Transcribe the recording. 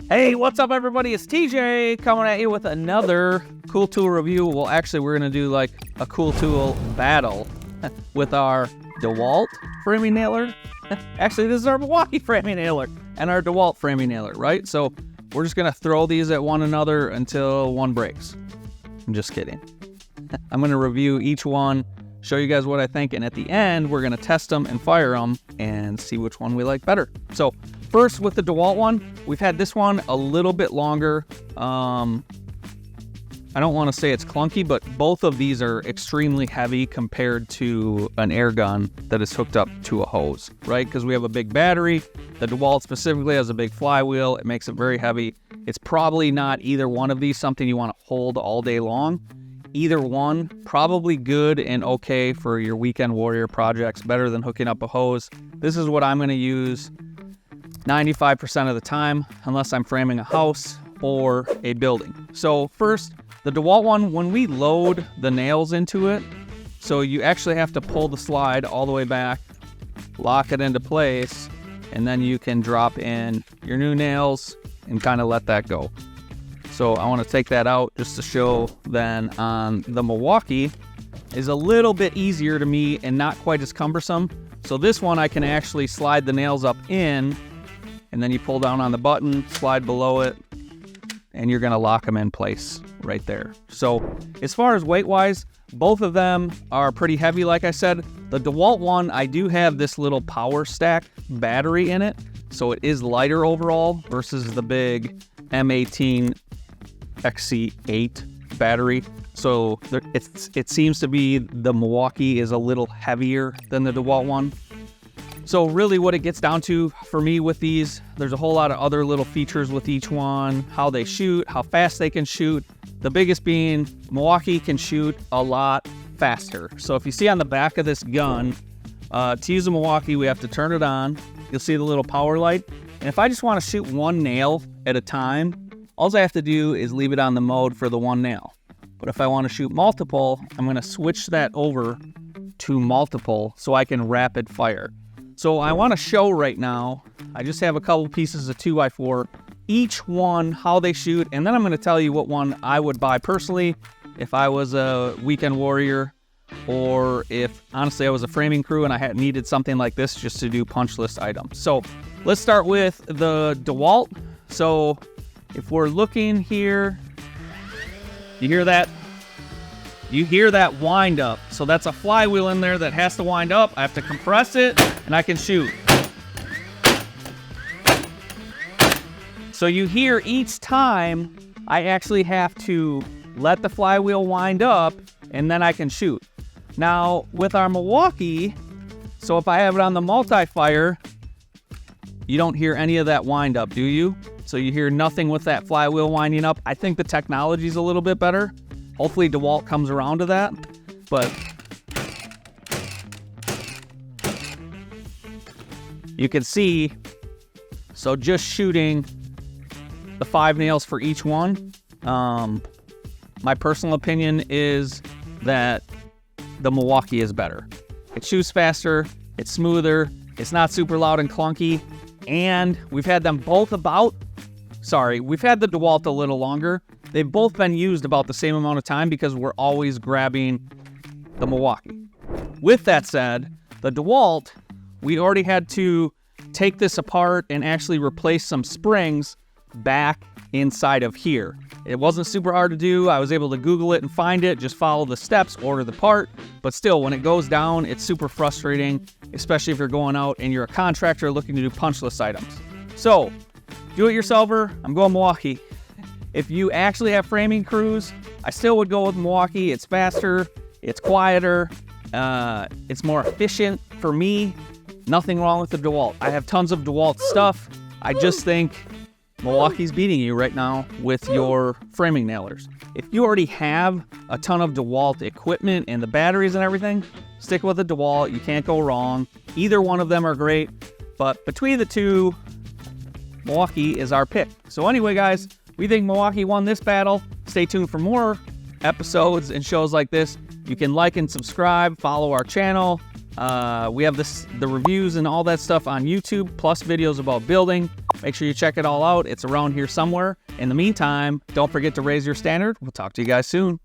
Hey, what's up everybody? It's TJ coming at you with another cool tool review. Well, actually, we're gonna do like a cool tool battle with our Dewalt framing nailer. Actually, this is our Milwaukee framing nailer and our Dewalt framing nailer, right? So we're just gonna throw these at one another until one breaks. I'm just kidding. I'm gonna review each one, show you guys what I think, and at the end, we're gonna test them and fire them and see which one we like better. So first, with the Dewalt one, we've had this one a little bit longer. I don't want to say it's clunky, but both of these are extremely heavy compared to an air gun that is hooked up to a hose, right? Because we have a big battery. The Dewalt specifically has a big flywheel. It makes it very heavy. It's probably not either one of these something you want to hold all day long. Either one, probably good and okay for your weekend warrior projects, better than hooking up a hose. This is what I'm going to use 95% of the time, unless I'm framing a house or a building. So first, the Dewalt one, when we load the nails into it, so you actually have to pull the slide all the way back, lock it into place, and then you can drop in your new nails and kind of let that go. So I want to take that out just to show then on the Milwaukee is a little bit easier to me and not quite as cumbersome. So this one I can actually slide the nails up in, and then you pull down on the button, slide below it, and you're gonna lock them in place right there. So as far as weight-wise, both of them are pretty heavy, like I said. The Dewalt one, I do have this little power stack battery in it, so it is lighter overall versus the big M18 XC8 battery. So it seems to be the Milwaukee is a little heavier than the Dewalt one. So really what it gets down to for me with these, there's a whole lot of other little features with each one, how they shoot, how fast they can shoot. The biggest being Milwaukee can shoot a lot faster. So if you see on the back of this gun, to use a Milwaukee, we have to turn it on. You'll see the little power light. And if I just want to shoot one nail at a time, all I have to do is leave it on the mode for the one nail. But if I want to shoot multiple, I'm going to switch that over to multiple so I can rapid fire. So I want to show right now, I just have a couple pieces of 2x4, each one, how they shoot, and then I'm going to tell you what one I would buy personally if I was a weekend warrior, or if honestly I was a framing crew and I had needed something like this just to do punch list items. So let's start with the Dewalt. So if we're looking here, you hear that? You hear that wind up. So that's a flywheel in there that has to wind up. I have to compress it and I can shoot. So you hear each time I actually have to let the flywheel wind up and then I can shoot. Now with our Milwaukee, so if I have it on the multi-fire, you don't hear any of that wind up, do you? So you hear nothing with that flywheel winding up. I think the technology's a little bit better. Hopefully Dewalt comes around to that, but you can see, so just shooting the 5 nails for each one, my personal opinion is that the Milwaukee is better. It shoots faster, it's smoother, it's not super loud and clunky, and we've had them both we've had the Dewalt a little longer. They've both been used about the same amount of time because we're always grabbing the Milwaukee. With that said, the Dewalt, we already had to take this apart and actually replace some springs back inside of here. It wasn't super hard to do. I was able to Google it and find it, just follow the steps, order the part. But still, when it goes down, it's super frustrating, especially if you're going out and you're a contractor looking to do punch list items. So, do-it-yourselfer, I'm going Milwaukee. If you actually have framing crews, I still would go with Milwaukee. It's faster, it's quieter, it's more efficient for me. Nothing wrong with the Dewalt. I have tons of Dewalt stuff. I just think Milwaukee's beating you right now with your framing nailers. If you already have a ton of Dewalt equipment and the batteries and everything, stick with the Dewalt. You can't go wrong. Either one of them are great, but between the two, Milwaukee is our pick. So anyway, guys, we think Milwaukee won this battle. Stay tuned for more episodes and shows like this. You can like and subscribe, follow our channel, We have the reviews and all that stuff on YouTube, plus videos about building. Make sure you check it all out. It's around here somewhere. In the meantime, don't forget to raise your standard. We'll talk to you guys soon.